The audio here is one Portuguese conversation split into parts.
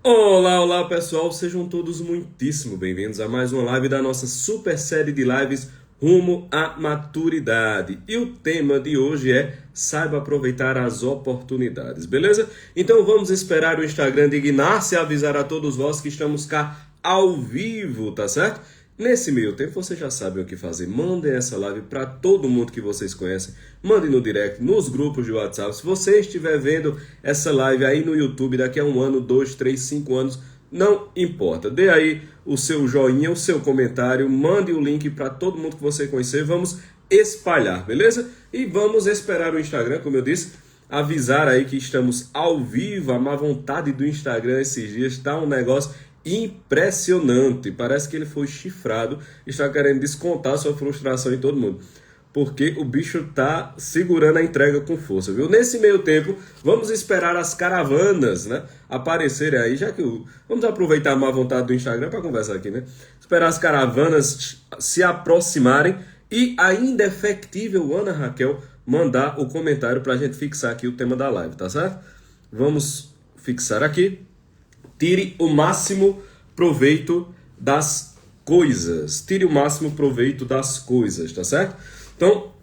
Olá, olá pessoal, sejam todos muitíssimo bem-vindos a mais uma live da nossa super série de lives Rumo à Maturidade. E o tema de hoje é saiba aproveitar as oportunidades, beleza? Então vamos esperar o Instagram dignar-se a avisar a todos vós que estamos cá ao vivo, tá certo? Nesse meio tempo, vocês já sabem o que fazer. Mandem essa live para todo mundo que vocês conhecem. Mandem no direct, nos grupos de WhatsApp. Se você estiver vendo essa live aí no YouTube daqui a 1 ano, 2, 3, 5 anos, não importa. Dê aí o seu joinha, o seu comentário. Mande o link para todo mundo que você conhecer. Vamos espalhar, beleza? E vamos esperar o Instagram, como eu disse, avisar aí que estamos ao vivo. A má vontade do Instagram esses dias está um negócio impressionante, parece que ele foi chifrado, está querendo descontar sua frustração em todo mundo, porque o bicho tá segurando a entrega com força, viu? Nesse meio tempo, vamos esperar as caravanas, né, aparecerem aí, vamos aproveitar a má vontade do Instagram para conversar aqui, né? Esperar as caravanas se aproximarem e ainda é factível, Ana Raquel, mandar o comentário para a gente fixar aqui o tema da live, tá certo? Vamos fixar aqui. Tire o máximo proveito das coisas. Tire o máximo proveito das coisas, tá certo? Então,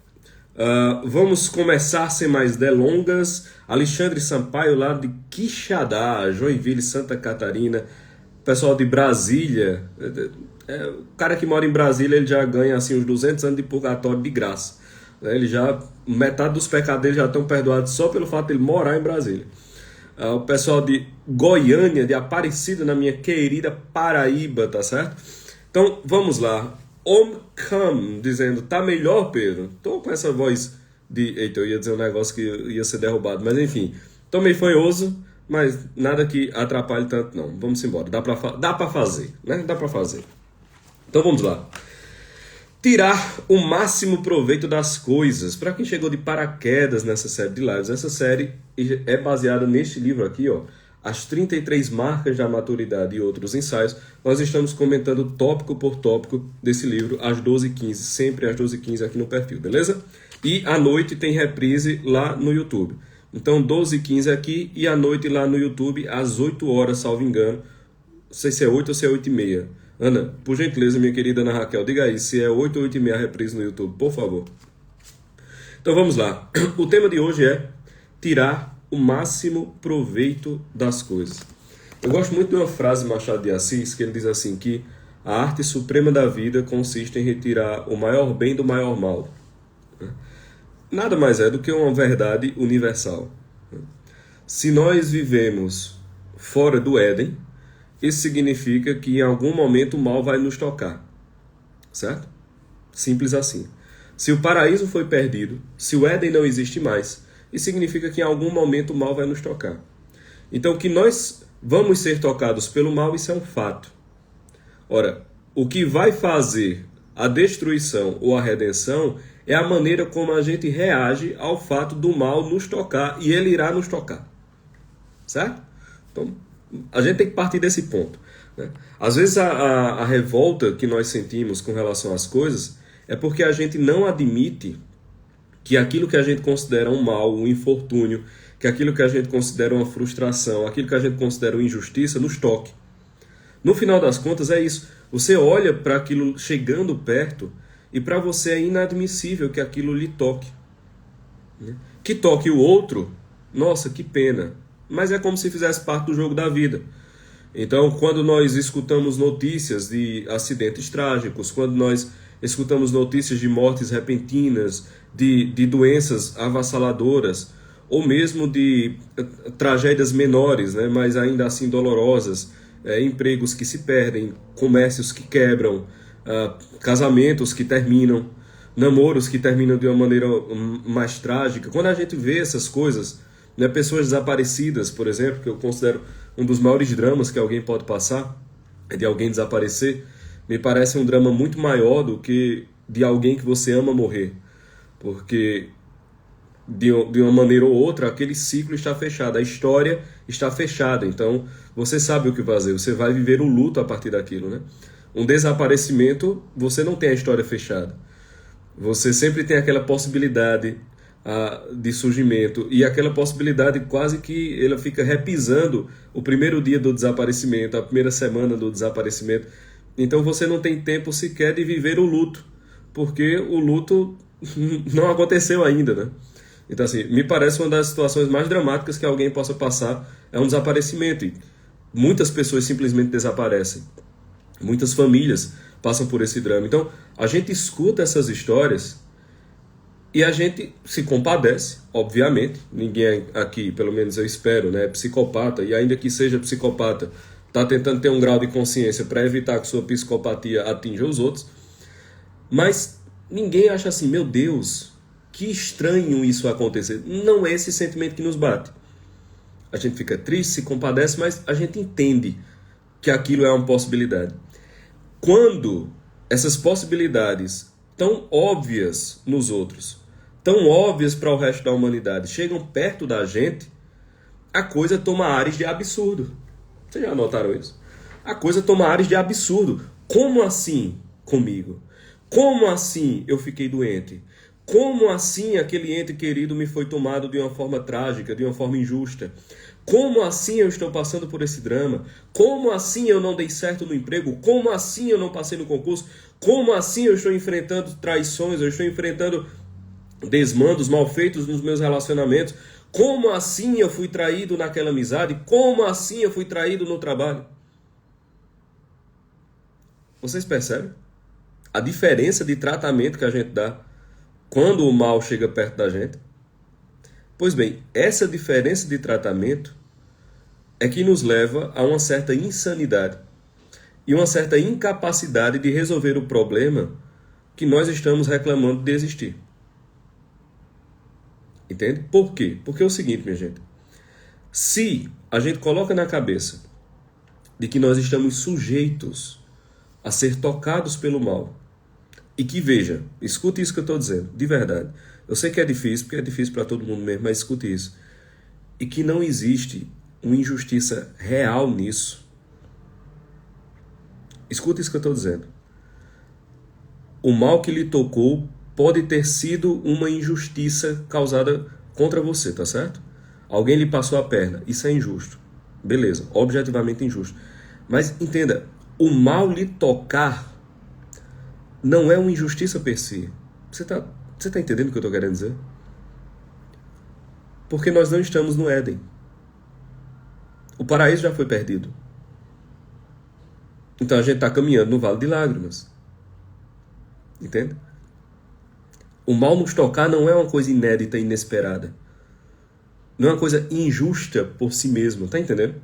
vamos começar sem mais delongas. Alexandre Sampaio, lá de Quixadá, Joinville, Santa Catarina. Pessoal de Brasília. O cara que mora em Brasília, ele já ganha assim, uns 200 anos de purgatório de graça. Ele já, metade dos pecados dele já estão perdoados só pelo fato de ele morar em Brasília. O pessoal de Goiânia, de Aparecida, na minha querida Paraíba, tá certo? Então, vamos lá. Omcam, dizendo, tá melhor, Pedro? Tô com essa voz de... Eita, eu ia dizer um negócio que ia ser derrubado, mas enfim. Tô meio fanhoso, mas nada que atrapalhe tanto, não. Vamos embora, dá pra fazer, né? Dá pra fazer. Então, vamos lá. Tirar o máximo proveito das coisas. Para quem chegou de paraquedas nessa série de lives, essa série é baseada neste livro aqui, ó, As 33 Marcas da Maturidade e Outros Ensaios. Nós estamos comentando tópico por tópico desse livro às 12h15, sempre às 12h15 aqui no perfil, beleza? E à noite tem reprise lá no YouTube. Então 12h15 aqui e à noite lá no YouTube às 8 horas, salvo engano. Não sei se é 8 ou se é 8h30. Ana, por gentileza, minha querida Ana Raquel, diga aí se é 8 ou 8h30 a reprise no YouTube, por favor. Então vamos lá. O tema de hoje é tirar o máximo proveito das coisas. Eu gosto muito de uma frase de Machado de Assis, que ele diz assim, que a arte suprema da vida consiste em retirar o maior bem do maior mal. Nada mais é do que uma verdade universal. Se nós vivemos fora do Éden, isso significa que em algum momento o mal vai nos tocar, certo? Simples assim. Se o paraíso foi perdido, se o Éden não existe mais, isso significa que em algum momento o mal vai nos tocar. Então que nós vamos ser tocados pelo mal, isso é um fato. Ora, o que vai fazer a destruição ou a redenção é a maneira como a gente reage ao fato do mal nos tocar, e ele irá nos tocar, certo? Então, a gente tem que partir desse ponto, né? Às vezes a revolta que nós sentimos com relação às coisas é porque a gente não admite que aquilo que a gente considera um mal, um infortúnio, que aquilo que a gente considera uma frustração, aquilo que a gente considera uma injustiça, nos toque. No final das contas é isso. Você olha para aquilo chegando perto e para você é inadmissível que aquilo lhe toque. Que toque o outro, nossa, que pena. Mas é como se fizesse parte do jogo da vida. Então, quando nós escutamos notícias de acidentes trágicos, quando nós escutamos notícias de mortes repentinas, de doenças avassaladoras, ou mesmo de tragédias menores, né, mas ainda assim dolorosas, empregos que se perdem, comércios que quebram, casamentos que terminam, namoros que terminam de uma maneira mais trágica. Quando a gente vê essas coisas, né, pessoas desaparecidas, por exemplo, que eu considero um dos maiores dramas que alguém pode passar, é de alguém desaparecer, me parece um drama muito maior do que de alguém que você ama morrer. Porque de uma maneira ou outra, aquele ciclo está fechado, a história está fechada. Então, você sabe o que fazer, você vai viver o luto a partir daquilo, né? Um desaparecimento, você não tem a história fechada. Você sempre tem aquela possibilidade de surgimento, e aquela possibilidade quase que ela fica repisando o primeiro dia do desaparecimento, a primeira semana do desaparecimento. Então você não tem tempo sequer de viver o luto, porque o luto não aconteceu ainda, né? Então, assim, me parece uma das situações mais dramáticas que alguém possa passar é um desaparecimento. E muitas pessoas simplesmente desaparecem. Muitas famílias passam por esse drama. Então, a gente escuta essas histórias e a gente se compadece, obviamente. Ninguém aqui, pelo menos eu espero, né, é psicopata, e ainda que seja psicopata, está tentando ter um grau de consciência para evitar que sua psicopatia atinja os outros. Mas ninguém acha assim, meu Deus, que estranho isso acontecer. Não é esse sentimento que nos bate. A gente fica triste, se compadece, mas a gente entende que aquilo é uma possibilidade. Quando essas possibilidades tão óbvias nos outros, tão óbvias para o resto da humanidade, chegam perto da gente, a coisa toma ares de absurdo. Vocês já notaram isso? A coisa toma ares de absurdo. Como assim comigo? Como assim eu fiquei doente? Como assim aquele ente querido me foi tomado de uma forma trágica, de uma forma injusta? Como assim eu estou passando por esse drama? Como assim eu não dei certo no emprego? Como assim eu não passei no concurso? Como assim eu estou enfrentando traições? Eu estou enfrentando desmandos, malfeitos nos meus relacionamentos? Como assim eu fui traído naquela amizade? Como assim eu fui traído no trabalho? Vocês percebem a diferença de tratamento que a gente dá quando o mal chega perto da gente? Pois bem, essa diferença de tratamento é que nos leva a uma certa insanidade e uma certa incapacidade de resolver o problema que nós estamos reclamando de existir. Entende? Por quê? Porque é o seguinte, minha gente. Se a gente coloca na cabeça de que nós estamos sujeitos a ser tocados pelo mal, e que, veja, escute isso que eu estou dizendo, de verdade. Eu sei que é difícil, porque é difícil para todo mundo mesmo, mas escute isso. E que não existe uma injustiça real nisso. Escute isso que eu estou dizendo. O mal que lhe tocou pode ter sido uma injustiça causada contra você, tá certo? Alguém lhe passou a perna, isso é injusto. Beleza, objetivamente injusto. Mas entenda, o mal lhe tocar não é uma injustiça per si. Você tá entendendo o que eu estou querendo dizer? Porque nós não estamos no Éden. O paraíso já foi perdido. Então a gente está caminhando no vale de lágrimas. Entende? O mal nos tocar não é uma coisa inédita e inesperada. Não é uma coisa injusta por si mesma. Tá entendendo?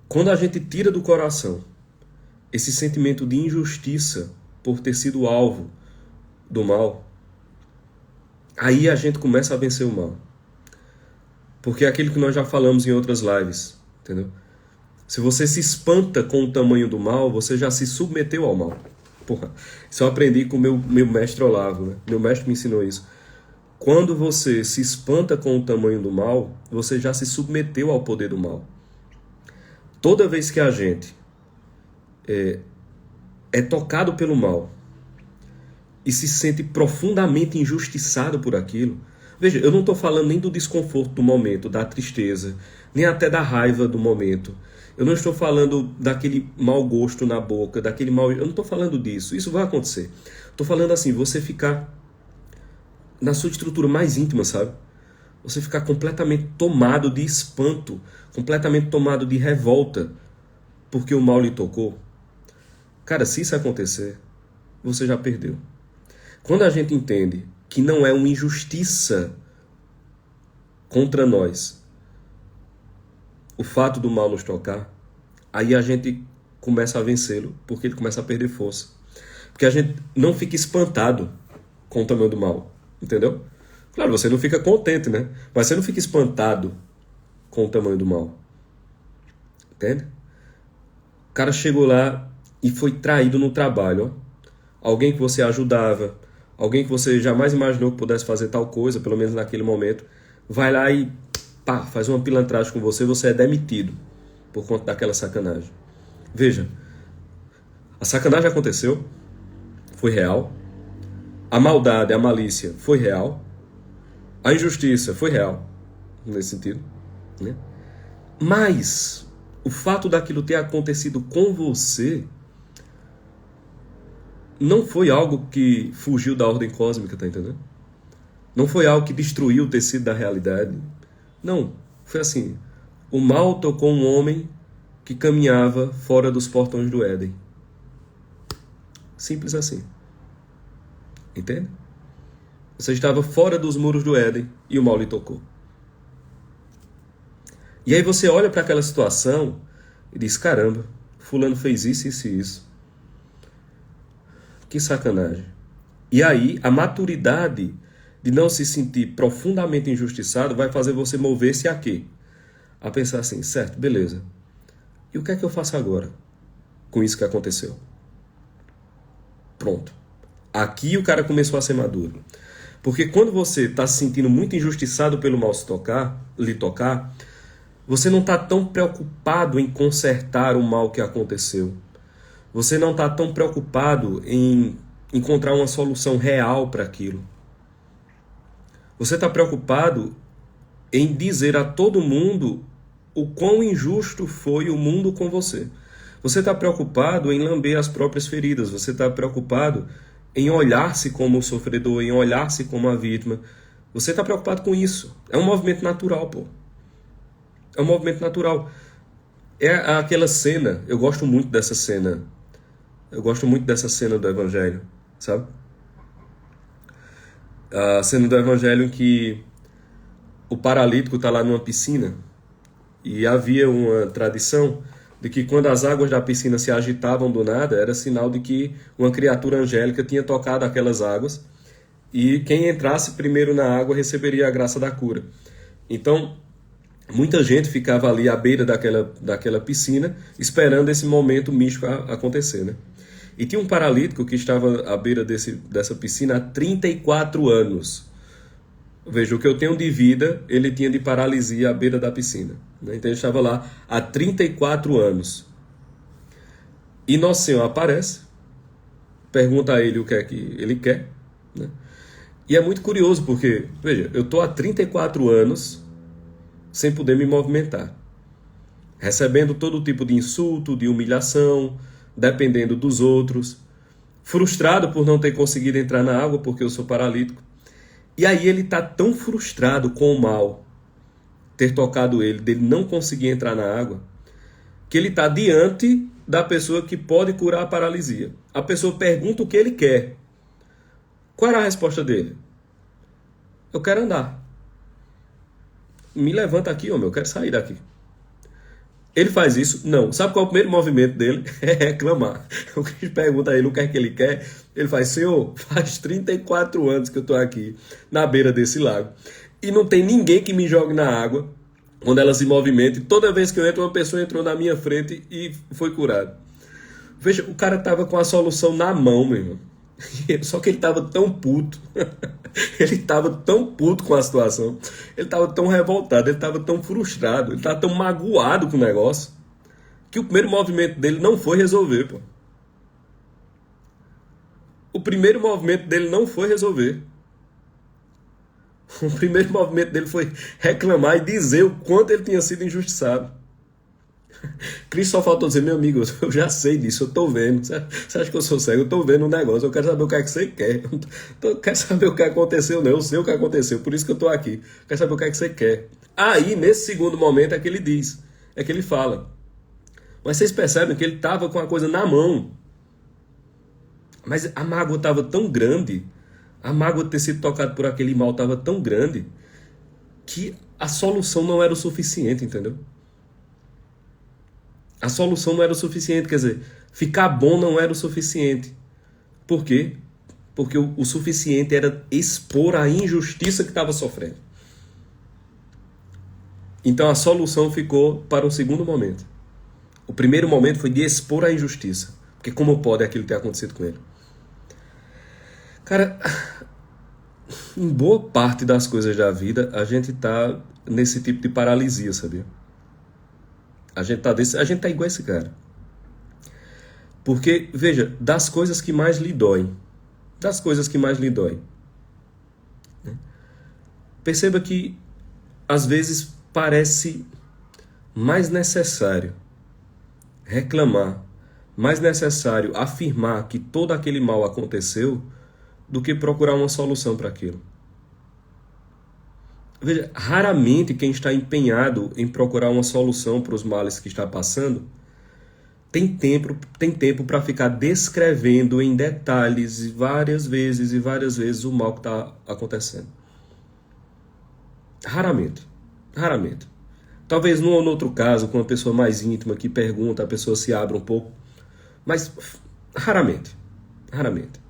Quando a gente tira do coração esse sentimento de injustiça por ter sido alvo do mal, aí a gente começa a vencer o mal. Porque é aquilo que nós já falamos em outras lives, entendeu? Se você se espanta com o tamanho do mal, você já se submeteu ao mal. Porra, isso eu aprendi com o meu mestre Olavo, né? Meu mestre me ensinou isso. Quando você se espanta com o tamanho do mal, você já se submeteu ao poder do mal. Toda vez que a gente é tocado pelo mal e se sente profundamente injustiçado por aquilo, veja, eu não estou falando nem do desconforto do momento, da tristeza, nem até da raiva do momento. Eu não estou falando daquele mau gosto na boca, daquele mal... Eu não estou falando disso. Isso vai acontecer. Estou falando assim, você ficar na sua estrutura mais íntima, sabe? Você ficar completamente tomado de espanto, completamente tomado de revolta, porque o mal lhe tocou. Cara, se isso acontecer, você já perdeu. Quando a gente entende que não é uma injustiça contra nós o fato do mal nos tocar, aí a gente começa a vencê-lo, porque ele começa a perder força. Porque a gente não fica espantado com o tamanho do mal, entendeu? Claro, você não fica contente, né? Mas você não fica espantado com o tamanho do mal. Entende? O cara chegou lá e foi traído no trabalho, ó. Alguém que você ajudava, alguém que você jamais imaginou que pudesse fazer tal coisa, pelo menos naquele momento, vai lá e pá, faz uma pilantragem com você, você é demitido por conta daquela sacanagem. Veja, a sacanagem aconteceu, foi real, a maldade, a malícia foi real, A injustiça foi real, nesse sentido, né? Mas o fato daquilo ter acontecido com você não foi algo que fugiu da ordem cósmica, tá entendendo? Não foi algo que destruiu o tecido da realidade. Não, foi assim. O mal tocou um homem que caminhava fora dos portões do Éden. Simples assim. Entende? Você estava fora dos muros do Éden e o mal lhe tocou. E aí você olha para aquela situação e diz, caramba, fulano fez isso, isso e isso. Que sacanagem. E aí a maturidade de não se sentir profundamente injustiçado vai fazer você mover-se a quê? A pensar assim, certo, beleza. E o que é que eu faço agora com isso que aconteceu? Pronto. Aqui o cara começou a ser maduro. Porque quando você está se sentindo muito injustiçado pelo mal lhe tocar, você não está tão preocupado em consertar o mal que aconteceu. Você não está tão preocupado em encontrar uma solução real para aquilo. Você está preocupado em dizer a todo mundo o quão injusto foi o mundo com você. Você está preocupado em lamber as próprias feridas. Você está preocupado em olhar-se como o sofredor, em olhar-se como a vítima. Você está preocupado com isso. É um movimento natural, pô. É um movimento natural. É aquela cena, eu gosto muito dessa cena. Eu gosto muito dessa cena do Evangelho, sabe? A cena do Evangelho em que o paralítico está lá numa piscina e havia uma tradição de que quando as águas da piscina se agitavam do nada, era sinal de que uma criatura angélica tinha tocado aquelas águas e quem entrasse primeiro na água receberia a graça da cura. Então, muita gente ficava ali à beira daquela piscina esperando esse momento místico acontecer, né? E tinha um paralítico que estava à beira dessa piscina há 34 anos. Veja, o que eu tenho de vida, ele tinha de paralisia à beira da piscina. Né? Então ele estava lá há 34 anos. E Nosso Senhor aparece, pergunta a ele o que é que ele quer. Né? E é muito curioso porque, veja, eu estou há 34 anos sem poder me movimentar. Recebendo todo tipo de insulto, de humilhação, dependendo dos outros. Frustrado por não ter conseguido entrar na água porque eu sou paralítico. E aí ele está tão frustrado com o mal ter tocado ele, dele não conseguir entrar na água, que ele está diante da pessoa que pode curar a paralisia. A pessoa pergunta o que ele quer. Qual era a resposta dele? Eu quero andar. Me levanta aqui, homem, eu quero sair daqui. Ele faz isso? Não. Sabe qual é o primeiro movimento dele? É reclamar. O que pergunta a ele o que é que ele quer, ele faz, Senhor, faz 34 anos que eu estou aqui na beira desse lago e não tem ninguém que me jogue na água quando ela se movimenta. E toda vez que eu entro, uma pessoa entrou na minha frente e foi curado. Veja, o cara estava com a solução na mão, meu irmão. Só que ele estava tão puto. Ele estava tão puto com a situação. Ele estava tão revoltado. Ele estava tão frustrado. Ele estava tão magoado com o negócio. Que o primeiro movimento dele não foi resolver, pô. O primeiro movimento dele não foi resolver. O primeiro movimento dele foi reclamar e dizer o quanto ele tinha sido injustiçado. Cristo só faltou dizer, meu amigo, eu já sei disso, eu tô vendo. Você acha que eu sou cego? Eu tô vendo um negócio, eu quero saber o que é que você quer. Eu quero saber o que aconteceu, não. Eu sei o que aconteceu, por isso que eu tô aqui. Eu quero saber o que é que você quer. Aí, nesse segundo momento, é que ele diz, é que ele fala. Mas vocês percebem que ele estava com a coisa na mão. Mas a mágoa estava tão grande, a mágoa de ter sido tocado por aquele mal estava tão grande, que a solução não era o suficiente, entendeu? A solução não era o suficiente, quer dizer, ficar bom não era o suficiente. Por quê? Porque o suficiente era expor a injustiça que estava sofrendo. Então a solução ficou para um segundo momento. O primeiro momento foi de expor a injustiça. Porque como pode aquilo ter acontecido com ele? Cara, em boa parte das coisas da vida, a gente está nesse tipo de paralisia, sabia? A gente tá igual esse cara. Porque, veja, das coisas que mais lhe doem, né? Perceba que às vezes parece mais necessário reclamar, mais necessário afirmar que todo aquele mal aconteceu do que procurar uma solução para aquilo. Veja, raramente quem está empenhado em procurar uma solução para os males que está passando tem tempo para ficar descrevendo em detalhes várias vezes o mal que está acontecendo. Raramente. Raramente. Talvez num ou no outro caso, com uma pessoa mais íntima que pergunta, a pessoa se abre um pouco. Mas raramente. Raramente.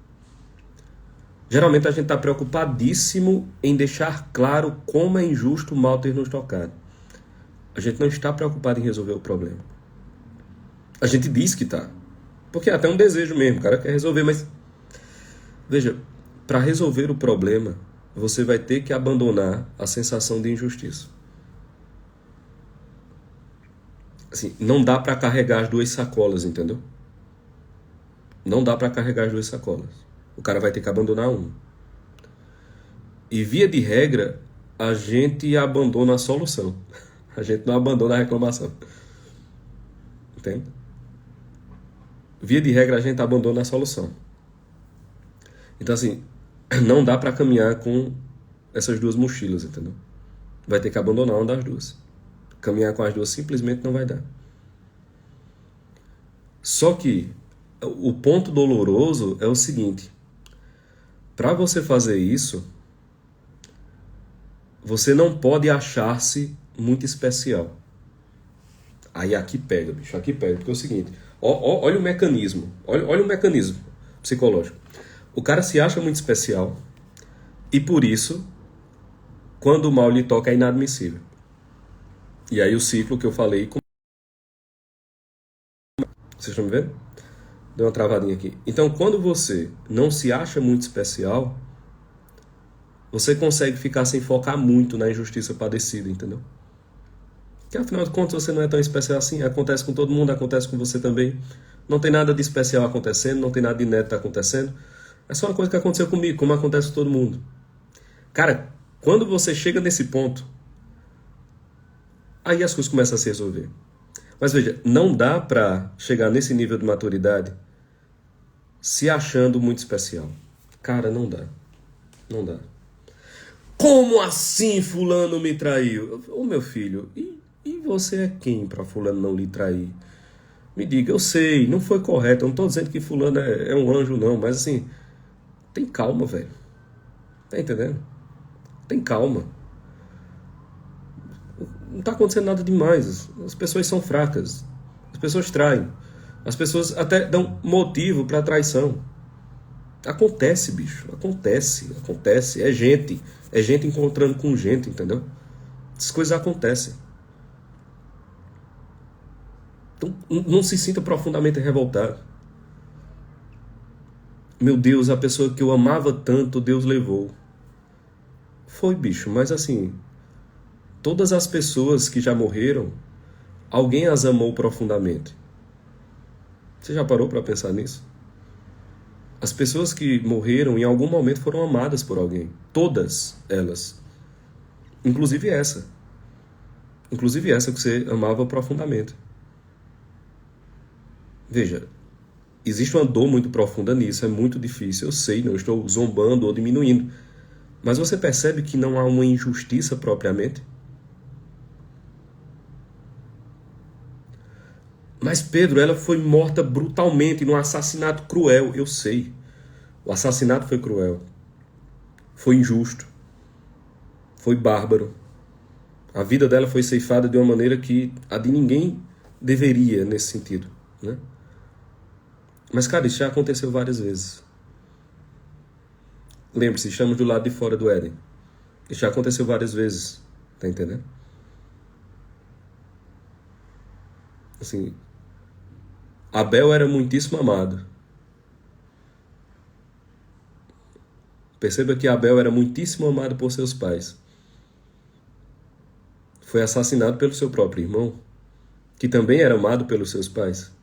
Geralmente a gente está preocupadíssimo em deixar claro como é injusto o mal ter nos tocado. A gente não está preocupado em resolver o problema. A gente diz que está. Porque é até um desejo mesmo, o cara quer resolver, mas... Veja, para resolver o problema, você vai ter que abandonar a sensação de injustiça. Assim, não dá para carregar as duas sacolas, entendeu? Não dá para carregar as duas sacolas. O cara vai ter que abandonar um. E via de regra, a gente abandona a solução. A gente não abandona a reclamação. Entende? Via de regra, a gente abandona a solução. Então, assim, não dá para caminhar com essas duas mochilas, entendeu? Vai ter que abandonar uma das duas. Caminhar com as duas simplesmente não vai dar. Só que o ponto doloroso é o seguinte: para você fazer isso, você não pode achar-se muito especial. Aí aqui pega, bicho, aqui pega, porque é o seguinte, olha o mecanismo, olha o mecanismo psicológico. O cara se acha muito especial e por isso, quando o mal lhe toca, é inadmissível. E aí o ciclo que eu falei... Vocês estão me vendo? Deu uma travadinha aqui. Então, quando você não se acha muito especial, você consegue ficar sem focar muito na injustiça padecida, entendeu? Que afinal de contas você não é tão especial assim. Acontece com todo mundo, acontece com você também. Não tem nada de especial acontecendo, não tem nada de inédito acontecendo. É só uma coisa que aconteceu comigo, como acontece com todo mundo. Cara, quando você chega nesse ponto, aí as coisas começam a se resolver. Mas veja, não dá pra chegar nesse nível de maturidade se achando muito especial. Cara, não dá. Não dá. Como assim fulano me traiu? Ô meu filho, e você é quem pra fulano não lhe trair? Me diga, eu sei, não foi correto. Eu não tô dizendo que fulano é um anjo não, mas assim, tem calma, velho. Tá entendendo? Tem calma. Não tá acontecendo nada demais. As pessoas são fracas. As pessoas traem. As pessoas até dão motivo pra traição. Acontece, bicho. Acontece. É gente. É gente encontrando com gente, entendeu? Essas coisas acontecem. Então, não se sinta profundamente revoltado. Meu Deus, a pessoa que eu amava tanto, Deus levou. Foi, bicho, mas assim, todas as pessoas que já morreram, alguém as amou profundamente. Você já parou para pensar nisso? As pessoas que morreram em algum momento foram amadas por alguém. Todas elas. Inclusive essa. Inclusive essa que você amava profundamente. Veja, existe uma dor muito profunda nisso, é muito difícil. Eu sei, não estou zombando ou diminuindo. Mas você percebe que não há uma injustiça propriamente? Mas Pedro, ela foi morta brutalmente num assassinato cruel. Eu sei. O assassinato foi cruel. Foi injusto. Foi bárbaro. A vida dela foi ceifada de uma maneira que a de ninguém deveria nesse sentido, né? Mas, cara, isso já aconteceu várias vezes. Lembre-se, estamos do lado de fora do Éden. Isso já aconteceu várias vezes. Tá entendendo? Assim, Abel era muitíssimo amado. Perceba que Abel era muitíssimo amado por seus pais. Foi assassinado pelo seu próprio irmão, que também era amado pelos seus pais.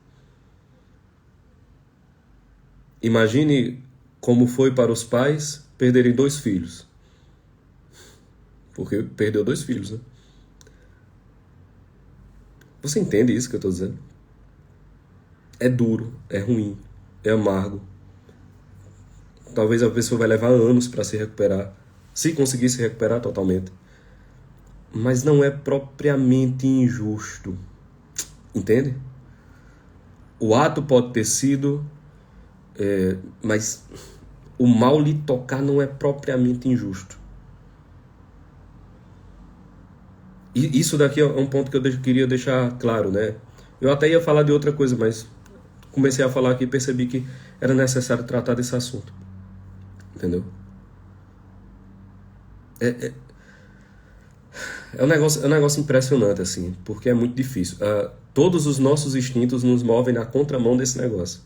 Imagine como foi para os pais perderem dois filhos. porque perdeu 2 filhos, né? Você entende isso que eu estou dizendo? É duro, é ruim, é amargo. Talvez a pessoa vai levar anos para se recuperar, se conseguir se recuperar totalmente. Mas não é propriamente injusto. Entende? O ato pode ter sido, mas o mal lhe tocar não é propriamente injusto. E isso daqui é um ponto que eu queria deixar claro, né? Eu até ia falar de outra coisa, mas comecei a falar aqui e percebi que era necessário tratar desse assunto. Entendeu? É um negócio impressionante, assim, porque é muito difícil. Todos os nossos instintos nos movem na contramão desse negócio.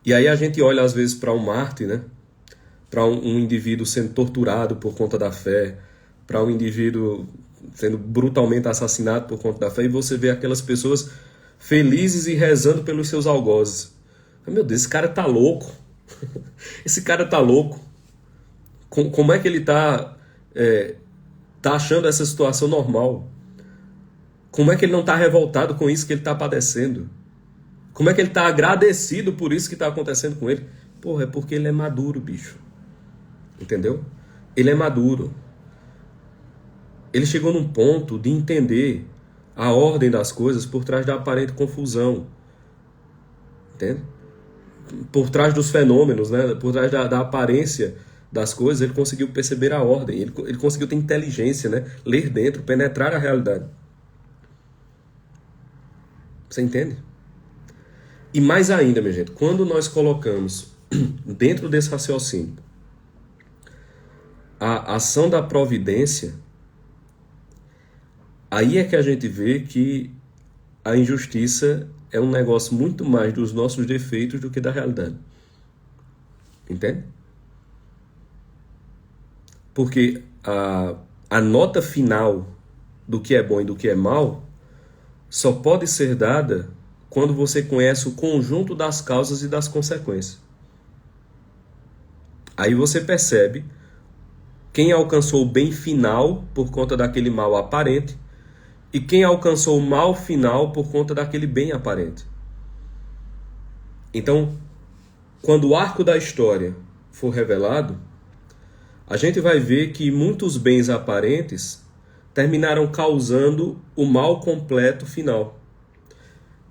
E aí a gente olha, às vezes, para um mártir, né? Para um indivíduo sendo torturado por conta da fé, para um indivíduo sendo brutalmente assassinado por conta da fé, e você vê aquelas pessoas felizes e rezando pelos seus algozes. Meu Deus, esse cara tá louco. Esse cara tá louco. Como é que ele tá achando essa situação normal? Como é que ele não tá revoltado com isso que ele tá padecendo? Como é que ele tá agradecido por isso que tá acontecendo com ele? Porra, é porque ele é maduro, bicho. Entendeu? Ele é maduro. Ele chegou num ponto de entender a ordem das coisas por trás da aparente confusão. Entende? Por trás dos fenômenos, né? Por trás da aparência das coisas, ele conseguiu perceber a ordem. Ele conseguiu ter inteligência, né? Ler dentro, penetrar a realidade. Você entende? E mais ainda, minha gente, quando nós colocamos dentro desse raciocínio a ação da providência, aí é que a gente vê que a injustiça é um negócio muito mais dos nossos defeitos do que da realidade. Entende? Porque a nota final do que é bom e do que é mal só pode ser dada quando você conhece o conjunto das causas e das consequências. Aí você percebe quem alcançou o bem final por conta daquele mal aparente e quem alcançou o mal final por conta daquele bem aparente. Então, quando o arco da história for revelado, a gente vai ver que muitos bens aparentes terminaram causando o mal completo final.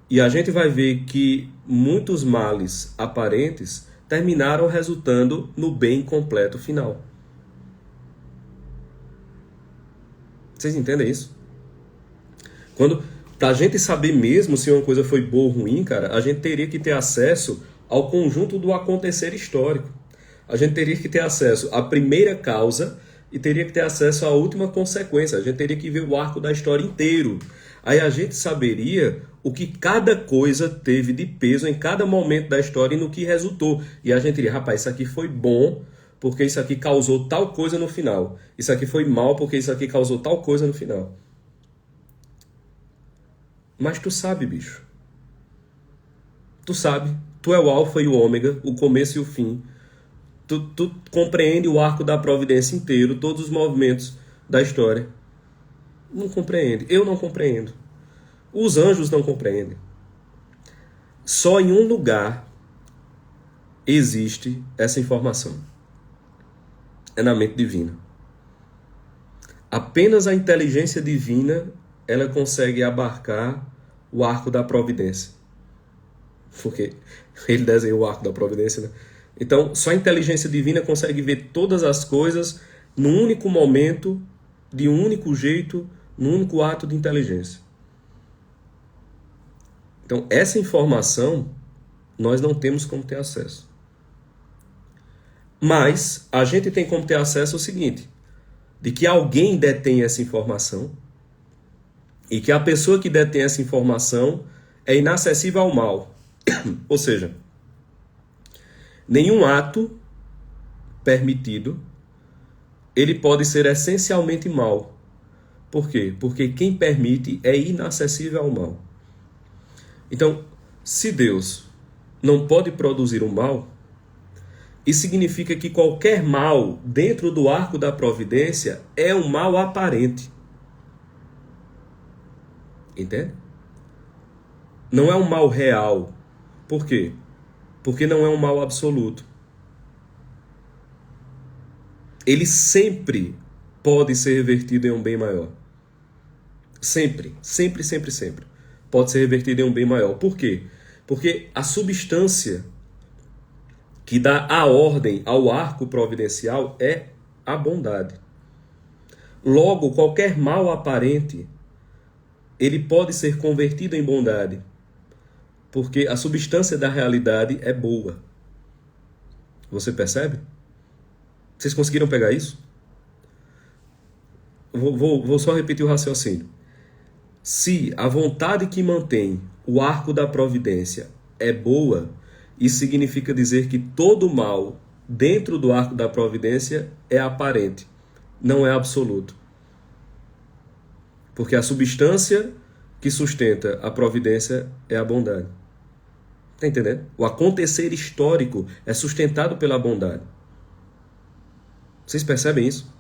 E a gente vai ver que muitos males aparentes terminaram resultando no bem completo final. Vocês entendem isso? Pra gente saber mesmo se uma coisa foi boa ou ruim, cara, a gente teria que ter acesso ao conjunto do acontecer histórico. A gente teria que ter acesso à primeira causa e teria que ter acesso à última consequência. A gente teria que ver o arco da história inteiro. Aí a gente saberia o que cada coisa teve de peso em cada momento da história e no que resultou. E a gente diria, rapaz, isso aqui foi bom porque isso aqui causou tal coisa no final. Isso aqui foi mal porque isso aqui causou tal coisa no final. Mas tu sabe, bicho. Tu sabe. Tu é o alfa e o ômega, o começo e o fim. Tu compreende o arco da providência inteiro, todos os movimentos da história. Não compreende. Eu não compreendo. Os anjos não compreendem. Só em um lugar existe essa informação. É na mente divina. Apenas a inteligência divina ela consegue abarcar o arco da providência. Porque ele desenhou o arco da providência, né? Então, só a inteligência divina consegue ver todas as coisas num único momento, de um único jeito, num único ato de inteligência. Então, essa informação nós não temos como ter acesso. Mas a gente tem como ter acesso ao seguinte, de que alguém detém essa informação e que a pessoa que detém essa informação é inacessível ao mal. Ou seja, nenhum ato permitido ele pode ser essencialmente mal. Por quê? Porque quem permite é inacessível ao mal. Então, se Deus não pode produzir o mal, Isso significa que qualquer mal dentro do arco da providência é um mal aparente. Entende? Não é um mal real. Por quê? Porque não é um mal absoluto. Ele sempre pode ser revertido em um bem maior. Sempre, sempre, sempre, sempre. Pode ser revertido em um bem maior. Por quê? Porque a substância que dá a ordem ao arco providencial é a bondade. Logo, qualquer mal aparente, ele pode ser convertido em bondade, porque a substância da realidade é boa. Você percebe? Vocês conseguiram pegar isso? Vou só repetir o raciocínio. Se a vontade que mantém o arco da providência é boa, isso significa dizer que todo mal dentro do arco da providência é aparente, não é absoluto. Porque a substância que sustenta a providência é a bondade. Está entendendo? O acontecer histórico é sustentado pela bondade. Vocês percebem isso?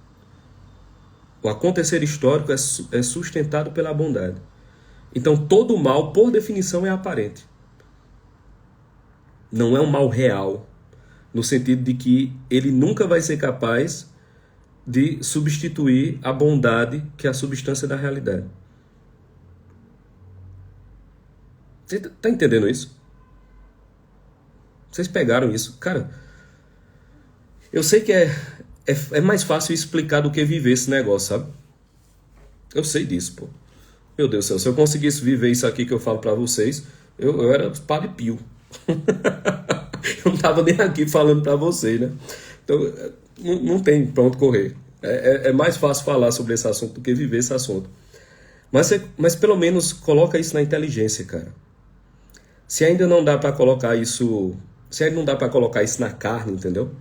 O acontecer histórico é sustentado pela bondade. Então todo mal, por definição, é aparente. Não é um mal real, no sentido de que ele nunca vai ser capaz de substituir a bondade que é a substância da realidade. Você está entendendo isso? Vocês pegaram isso? Cara, eu sei que é mais fácil explicar do que viver esse negócio, sabe? Eu sei disso, pô. Meu Deus do céu, se eu conseguisse viver isso aqui que eu falo pra vocês, eu era Padre Pio. Eu não tava nem aqui falando pra vocês, né? Então, não tem pra onde correr. É mais fácil falar sobre esse assunto do que viver esse assunto. Mas pelo menos coloca isso na inteligência, cara. Se ainda não dá pra colocar isso... Se ainda não dá pra colocar isso na carne, entendeu?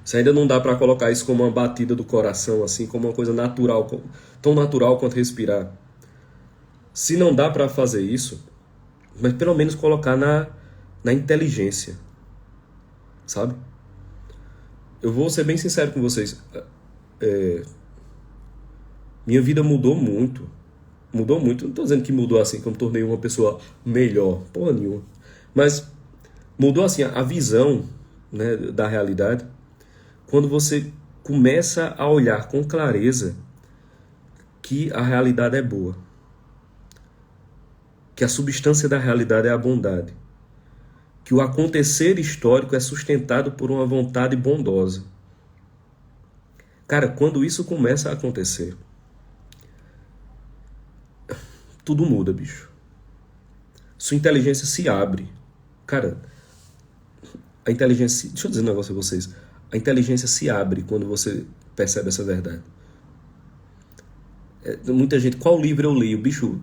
Se ainda não dá pra colocar isso como uma batida do coração, assim, como uma coisa natural, tão natural quanto respirar. Se não dá pra fazer isso, mas pelo menos colocar na inteligência, sabe? Eu vou ser bem sincero com vocês. Minha vida mudou muito. Mudou muito. Não tô dizendo que mudou assim, que eu me tornei uma pessoa melhor. Porra nenhuma. Mas mudou assim a visão, né, da realidade. Quando você começa a olhar com clareza que a realidade é boa. Que a substância da realidade é a bondade. Que o acontecer histórico é sustentado por uma vontade bondosa. Cara, quando isso começa a acontecer, tudo muda, bicho. Sua inteligência se abre. Cara, a inteligência... Deixa eu dizer um negócio a vocês. A inteligência se abre quando você percebe essa verdade. Muita gente... Qual livro eu leio? Bicho,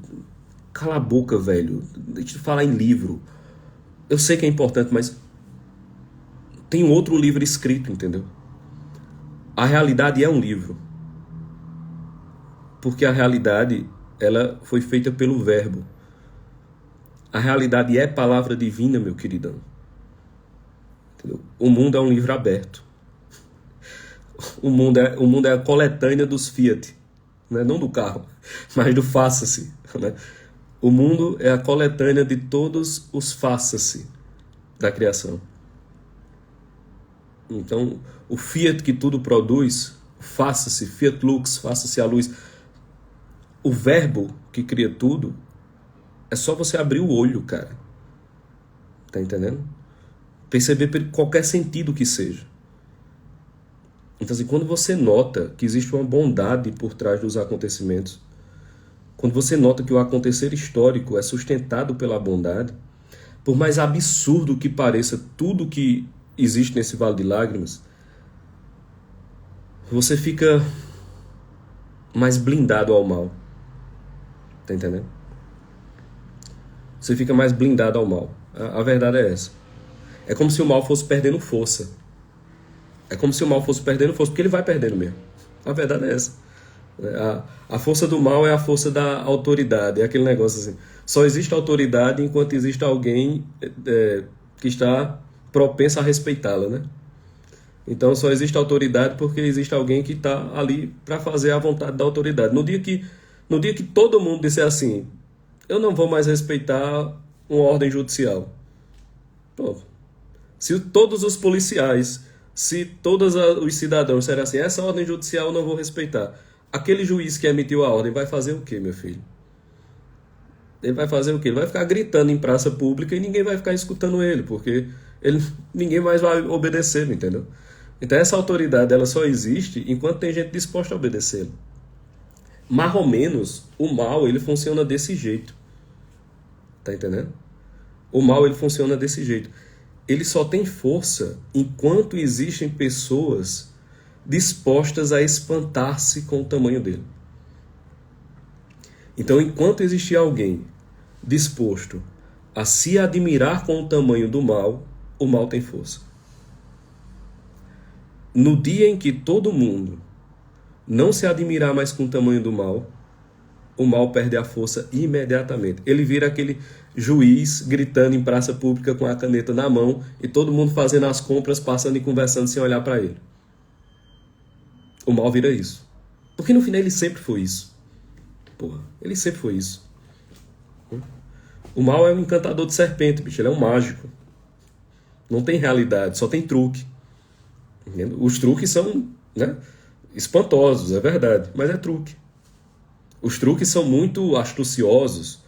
cala a boca, velho. Deixa eu falar em livro. Eu sei que é importante, mas tem um outro livro escrito, entendeu? A realidade é um livro. Porque a realidade, ela foi feita pelo verbo. A realidade é palavra divina, meu queridão. Entendeu? O mundo é um livro aberto. O mundo é a coletânea dos Fiat. Né? Não do carro, mas do faça-se. Né? O mundo é a coletânea de todos os faça-se da criação. Então, o Fiat que tudo produz, faça-se, Fiat Lux, faça-se a luz. O verbo que cria tudo, é só você abrir o olho, cara. Tá entendendo? Perceber qualquer sentido que seja. Então, assim, quando você nota que existe uma bondade por trás dos acontecimentos, quando você nota que o acontecer histórico é sustentado pela bondade, por mais absurdo que pareça tudo que existe nesse vale de lágrimas, você fica mais blindado ao mal. Tá entendendo? Você fica mais blindado ao mal. A verdade é essa. É como se o mal fosse perdendo força. É como se o mal fosse perdendo força, porque ele vai perdendo mesmo. A verdade é essa. A força do mal é a força da autoridade. É aquele negócio assim. Só existe autoridade enquanto existe alguém que está propenso a respeitá-la, né? Então só existe autoridade porque existe alguém que está ali para fazer a vontade da autoridade. No dia que todo mundo disser assim, eu não vou mais respeitar uma ordem judicial. Pronto. Se todos os policiais, se todos os cidadãos disserem assim, essa ordem judicial eu não vou respeitar. Aquele juiz que emitiu a ordem vai fazer o quê, meu filho? Ele vai fazer o quê? Ele vai ficar gritando em praça pública e ninguém vai ficar escutando ele, porque ninguém mais vai obedecê-lo, entendeu? Então essa autoridade ela só existe enquanto tem gente disposta a obedecê-lo. Mais ou menos, o mal ele funciona desse jeito. Tá entendendo? O mal ele funciona desse jeito. Ele só tem força enquanto existem pessoas dispostas a espantar-se com o tamanho dele. Então, enquanto existir alguém disposto a se admirar com o tamanho do mal, o mal tem força. No dia em que todo mundo não se admirar mais com o tamanho do mal, o mal perde a força imediatamente. Ele vira aquele juiz gritando em praça pública com a caneta na mão e todo mundo fazendo as compras, passando e conversando sem olhar para ele. O mal vira isso. Porque no final ele sempre foi isso. Porra, ele sempre foi isso. O mal é um encantador de serpente, bicho. Ele é um mágico. Não tem realidade, só tem truque. Entendeu? Os truques são, né, espantosos, é verdade, mas é truque. Os truques são muito astuciosos.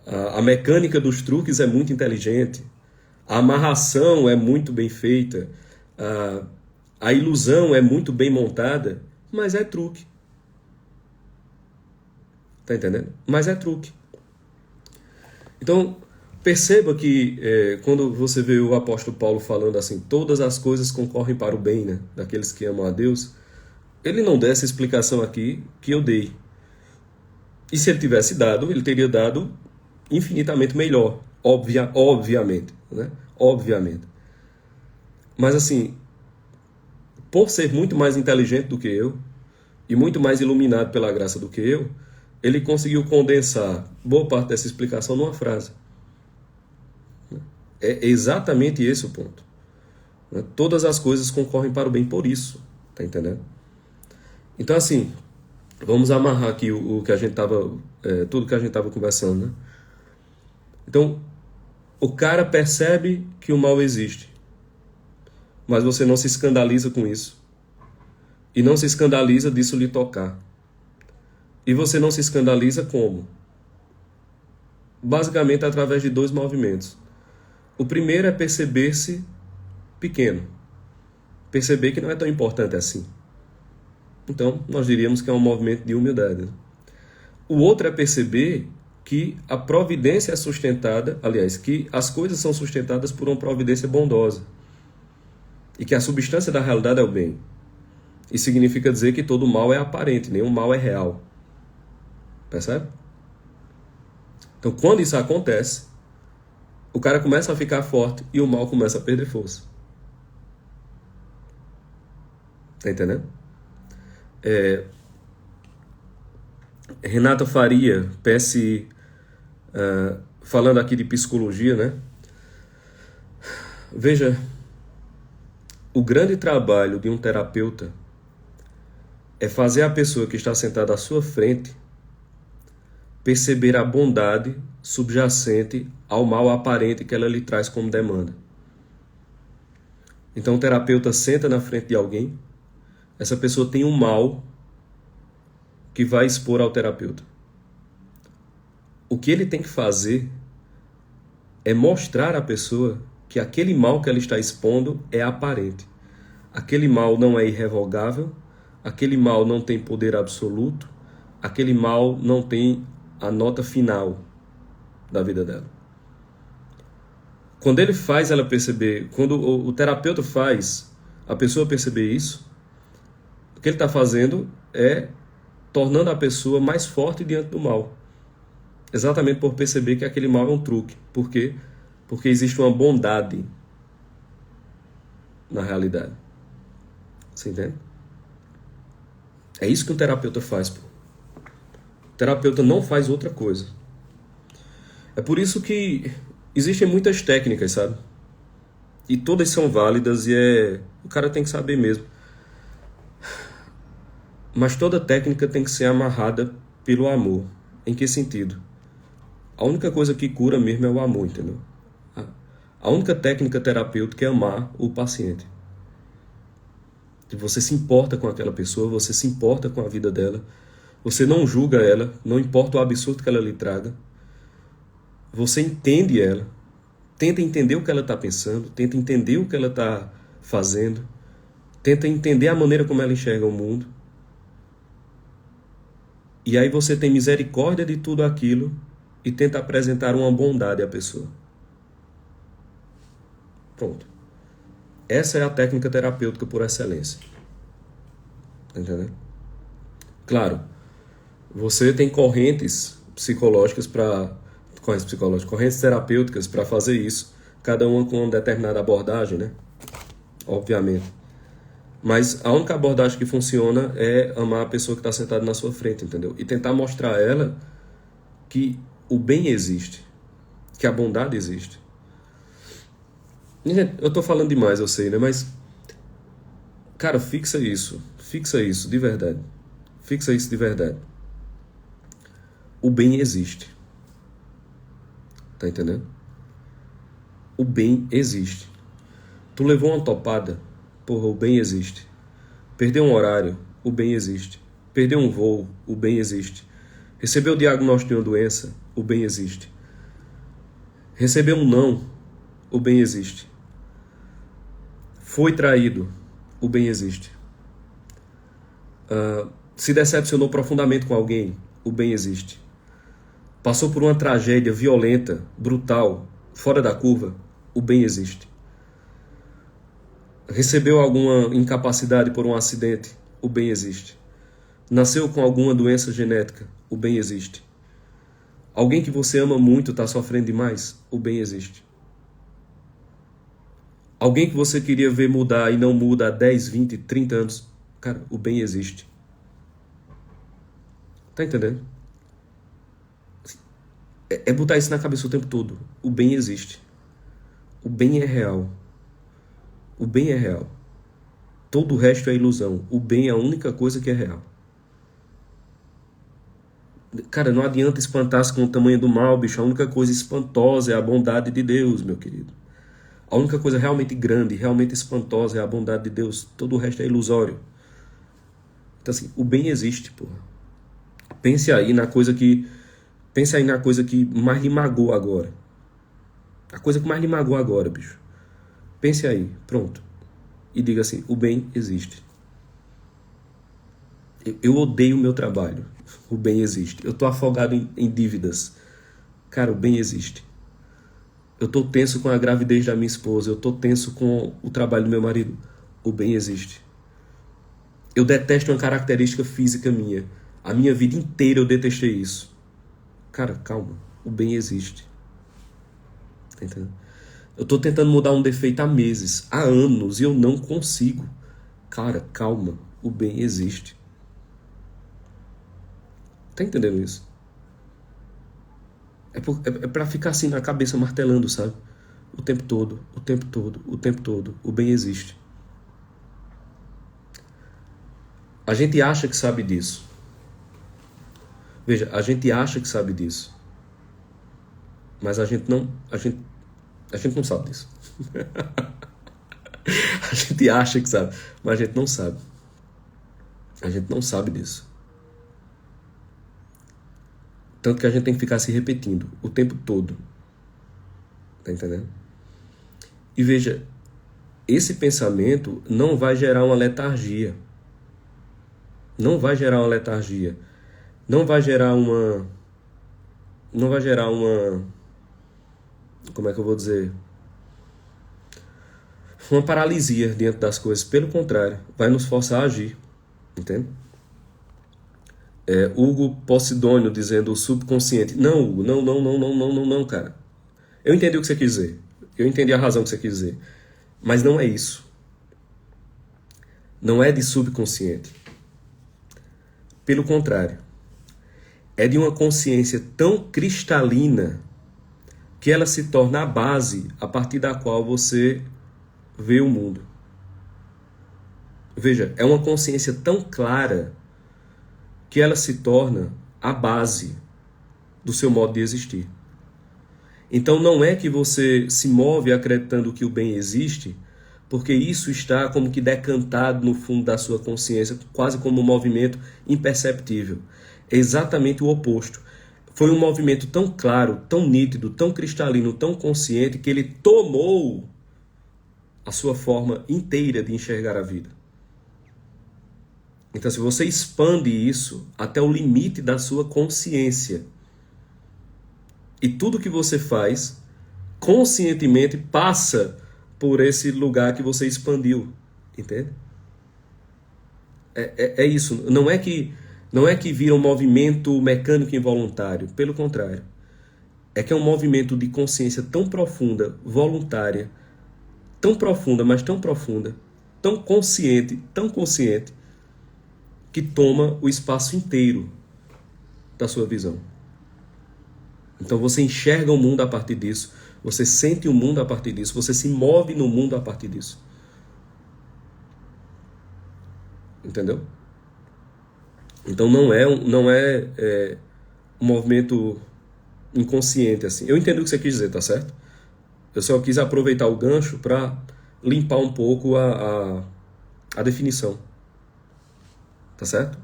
A mecânica dos truques é muito inteligente. A amarração é muito bem feita. A ilusão é muito bem montada, mas é truque. Tá entendendo? Mas é truque. Então, perceba que quando você vê o apóstolo Paulo falando assim, todas as coisas concorrem para o bem, né, daqueles que amam a Deus, ele não dá essa explicação aqui que eu dei. E se ele tivesse dado, ele teria dado infinitamente melhor, obviamente, né? Obviamente. Mas assim, por ser muito mais inteligente do que eu e muito mais iluminado pela graça do que eu, ele conseguiu condensar boa parte dessa explicação numa frase. É exatamente esse o ponto. Todas as coisas concorrem para o bem por isso, tá entendendo? Então assim, vamos amarrar aqui o que a gente estava, tudo que a gente estava conversando, né? Então, o cara percebe que o mal existe, mas você não se escandaliza com isso. E não se escandaliza disso lhe tocar. E você não se escandaliza como? Basicamente através de dois movimentos. O primeiro é perceber-se pequeno. Perceber que não é tão importante assim. Então, nós diríamos que é um movimento de humildade. O outro é perceber que a providência é sustentada, aliás, que as coisas são sustentadas por uma providência bondosa. E que a substância da realidade é o bem. Isso significa dizer que todo mal é aparente, nenhum mal é real. Percebe? Então, quando isso acontece, o cara começa a ficar forte e o mal começa a perder força. Tá entendendo? Renata Faria, PSI, falando aqui de psicologia, né? Veja, o grande trabalho de um terapeuta é fazer a pessoa que está sentada à sua frente perceber a bondade subjacente ao mal aparente que ela lhe traz como demanda. Então o terapeuta senta na frente de alguém, essa pessoa tem um mal que vai expor ao terapeuta. O que ele tem que fazer é mostrar à pessoa que aquele mal que ela está expondo é aparente. Aquele mal não é irrevogável, aquele mal não tem poder absoluto, aquele mal não tem a nota final da vida dela. Quando ele faz ela perceber, quando o terapeuta faz a pessoa perceber isso, o que ele está fazendo é tornando a pessoa mais forte diante do mal. Exatamente por perceber que aquele mal é um truque. Por quê? Porque existe uma bondade na realidade. Você entende? É isso que um terapeuta faz, pô. O terapeuta não faz outra coisa. É por isso que existem muitas técnicas, sabe? E todas são válidas e o cara tem que saber mesmo. Mas toda técnica tem que ser amarrada pelo amor. Em que sentido? A única coisa que cura mesmo é o amor, entendeu? A única técnica terapêutica é amar o paciente. Você se importa com aquela pessoa, você se importa com a vida dela, você não julga ela, não importa o absurdo que ela lhe traga. Você entende ela, tenta entender o que ela está pensando, tenta entender o que ela está fazendo, tenta entender a maneira como ela enxerga o mundo. E aí você tem misericórdia de tudo aquilo e tenta apresentar uma bondade à pessoa. Pronto. Essa é a técnica terapêutica por excelência. Entendeu? Claro, você tem correntes psicológicas correntes terapêuticas para fazer isso, cada uma com uma determinada abordagem, né? Obviamente. Mas a única abordagem que funciona é amar a pessoa que está sentada na sua frente, entendeu? E tentar mostrar a ela que o bem existe, que a bondade existe. Eu tô falando demais, eu sei, né? Mas, cara, fixa isso de verdade. Fixa isso de verdade. O bem existe. Tá entendendo? O bem existe. Tu levou uma topada, porra, o bem existe. Perdeu um horário, o bem existe. Perdeu um voo, o bem existe. Recebeu o diagnóstico de uma doença, o bem existe. Recebeu um não, o bem existe. Foi traído, o bem existe. Se decepcionou profundamente com alguém, o bem existe. Passou por uma tragédia violenta, brutal, fora da curva, o bem existe. Recebeu alguma incapacidade por um acidente, o bem existe. Nasceu com alguma doença genética, o bem existe. Alguém que você ama muito está sofrendo demais, o bem existe. Alguém que você queria ver mudar e não muda há 10, 20, 30 anos, cara, o bem existe. Tá entendendo? É botar isso na cabeça o tempo todo. O bem existe. O bem é real. O bem é real. Todo o resto é ilusão. O bem é a única coisa que é real. Cara, não adianta espantar-se com o tamanho do mal, bicho. A única coisa espantosa é a bondade de Deus, meu querido. A única coisa realmente grande, realmente espantosa é a bondade de Deus. Todo o resto é ilusório. Então assim, o bem existe, porra. Pense aí na coisa que mais lhe magoou agora. A coisa que mais lhe magoou agora, bicho. Pense aí, pronto. E diga assim, o bem existe. Eu odeio o meu trabalho. O bem existe. Eu tô afogado em dívidas. Cara, o bem existe. Eu tô tenso com a gravidez da minha esposa. Eu tô tenso com o trabalho do meu marido. O bem existe. Eu detesto uma característica física minha. A minha vida inteira eu detestei isso. Cara, calma. O bem existe. Tá entendendo? Eu tô tentando mudar um defeito há meses, há anos, e eu não consigo. Cara, calma. O bem existe. Tá entendendo isso? É pra ficar assim na cabeça martelando, sabe? O tempo todo, o tempo todo, o tempo todo. O bem existe. A gente acha que sabe disso. Veja, a gente acha que sabe disso. Mas a gente não sabe disso. A gente acha que sabe, mas a gente não sabe. A gente não sabe disso. Tanto que a gente tem que ficar se repetindo o tempo todo. Tá entendendo? E veja, esse pensamento não vai gerar uma letargia. Não vai gerar uma letargia. Não vai gerar uma... Como é que eu vou dizer? Uma paralisia diante das coisas. Pelo contrário, vai nos forçar a agir. Entende? Hugo Posidônio dizendo o subconsciente. Não, Hugo, não, cara. Eu entendi o que você quis dizer. Eu entendi a razão que você quis dizer. Mas não é isso. Não é de subconsciente. Pelo contrário. É de uma consciência tão cristalina que ela se torna a base a partir da qual você vê o mundo. Veja, é uma consciência tão clara que ela se torna a base do seu modo de existir. Então não é que você se move acreditando que o bem existe, porque isso está como que decantado no fundo da sua consciência, quase como um movimento imperceptível. É exatamente o oposto. Foi um movimento tão claro, tão nítido, tão cristalino, tão consciente, que ele tomou a sua forma inteira de enxergar a vida. Então, se você expande isso até o limite da sua consciência, e tudo que você faz, conscientemente, passa por esse lugar que você expandiu. Entende? É isso. Não é que vira um movimento mecânico involuntário. Pelo contrário. É que é um movimento de consciência tão profunda, voluntária, tão profunda, mas tão profunda, tão consciente, que toma o espaço inteiro da sua visão. Então você enxerga o mundo a partir disso, você sente o mundo a partir disso, você se move no mundo a partir disso. Entendeu? Então não é um movimento inconsciente assim. Eu entendo o que você quis dizer, tá certo? Eu só quis aproveitar o gancho para limpar um pouco a definição. Tá certo?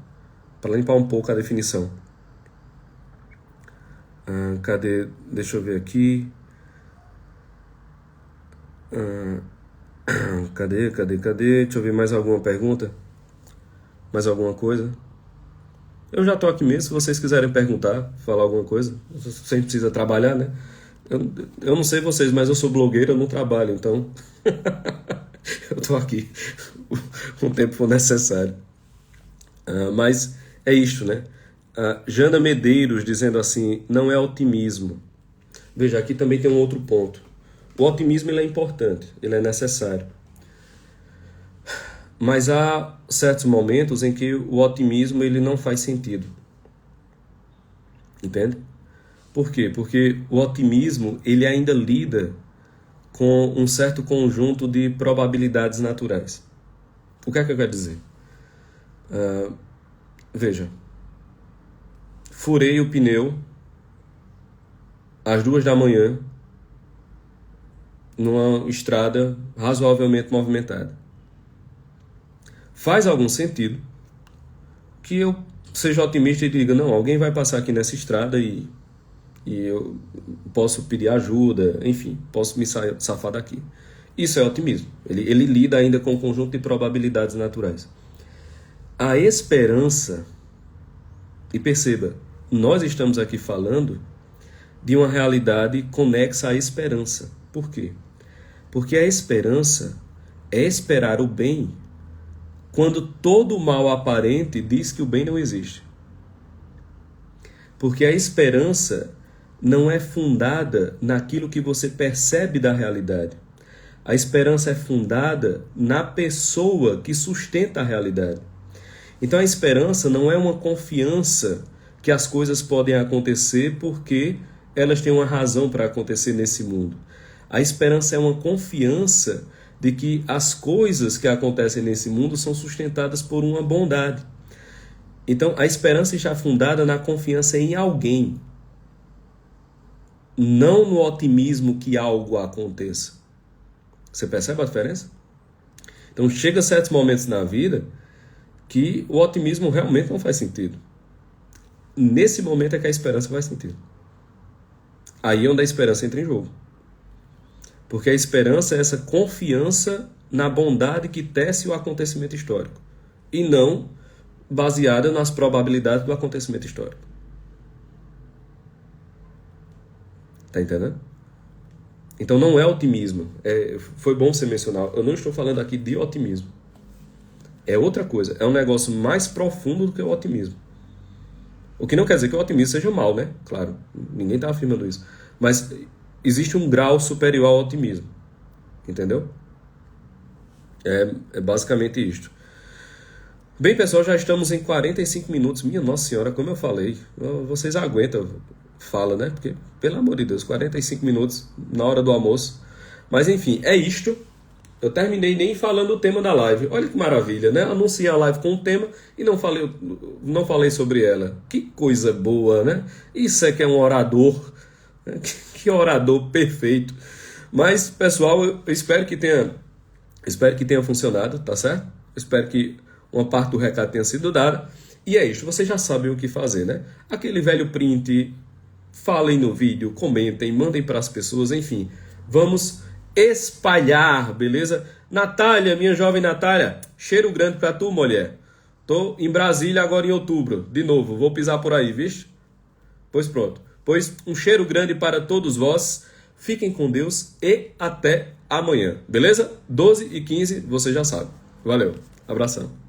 Para limpar um pouco a definição. Cadê? Deixa eu ver aqui. Cadê? Deixa eu ver mais alguma pergunta. Mais alguma coisa? Eu já tô aqui mesmo, se vocês quiserem perguntar, falar alguma coisa. Você precisa trabalhar, né? Eu não sei vocês, mas eu sou blogueiro, eu não trabalho, então eu tô aqui o tempo for necessário. Mas é isto, né? Jana Medeiros dizendo assim, não é otimismo. Veja, aqui também tem um outro ponto. O otimismo ele é importante, ele é necessário. Mas há certos momentos em que o otimismo ele não faz sentido. Entende? Por quê? Porque o otimismo ele ainda lida com um certo conjunto de probabilidades naturais. O que é que eu quero dizer? Veja, furei o pneu às 2 da manhã numa estrada razoavelmente movimentada. Faz algum sentido que eu seja otimista e diga, não, alguém vai passar aqui nessa estrada e eu posso pedir ajuda, enfim, posso me safar daqui. Isso é otimismo. Ele lida ainda com um conjunto de probabilidades naturais. A esperança, e perceba, nós estamos aqui falando de uma realidade conexa à esperança. Por quê? Porque a esperança é esperar o bem quando todo o mal aparente diz que o bem não existe. Porque a esperança não é fundada naquilo que você percebe da realidade. A esperança é fundada na pessoa que sustenta a realidade. Então a esperança não é uma confiança que as coisas podem acontecer porque elas têm uma razão para acontecer nesse mundo. A esperança é uma confiança de que as coisas que acontecem nesse mundo são sustentadas por uma bondade. Então a esperança está fundada na confiança em alguém, não no otimismo que algo aconteça. Você percebe a diferença? Então chega a certos momentos na vida que o otimismo realmente não faz sentido. Nesse momento é que a esperança faz sentido. Aí é onde a esperança entra em jogo. Porque a esperança é essa confiança na bondade que tece o acontecimento histórico. E não baseada nas probabilidades do acontecimento histórico. Tá entendendo? Então não é otimismo. Foi bom você mencionar. Eu não estou falando aqui de otimismo. É outra coisa. É um negócio mais profundo do que o otimismo. O que não quer dizer que o otimismo seja mal, né? Claro, ninguém está afirmando isso. Mas existe um grau superior ao otimismo. Entendeu? É basicamente isto. Bem, pessoal, já estamos em 45 minutos. Minha Nossa Senhora, como eu falei, vocês aguentam, fala, né? Porque, pelo amor de Deus, 45 minutos na hora do almoço. Mas, enfim, é isto. Eu terminei nem falando o tema da live. Olha que maravilha, né? Anunciei a live com o tema e não falei sobre ela. Que coisa boa, né? Isso é que é um orador. Que orador perfeito. Mas, pessoal, eu espero que tenha funcionado, tá certo? Espero que uma parte do recado tenha sido dada. E é isso, vocês já sabem o que fazer, né? Aquele velho print, falem no vídeo, comentem, mandem para as pessoas, enfim. Vamos espalhar, beleza? Natália, minha jovem Natália, cheiro grande pra tu, mulher. Tô em Brasília agora em outubro, de novo, vou pisar por aí, vixe? Pois pronto. Pois um cheiro grande para todos vós, fiquem com Deus e até amanhã, beleza? 12h15, você já sabe. Valeu, abração.